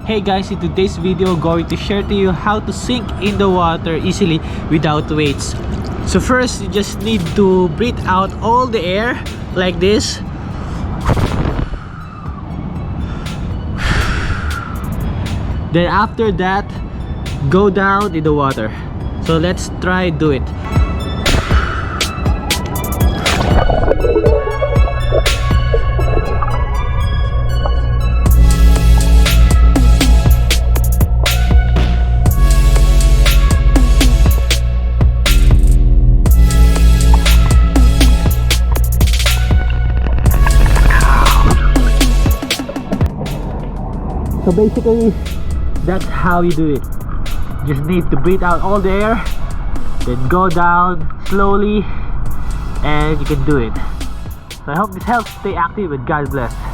Hey guys, in today's video, I'm going to share to you how to sink in the water easily without weights. So first, you just need to breathe out all the air like this. Then after that, go down in the water. So let's try do it. So basically, that's how you do it. Just need to breathe out all the air, then go down slowly, and you can do it. So I hope this helps. Stay active and God bless.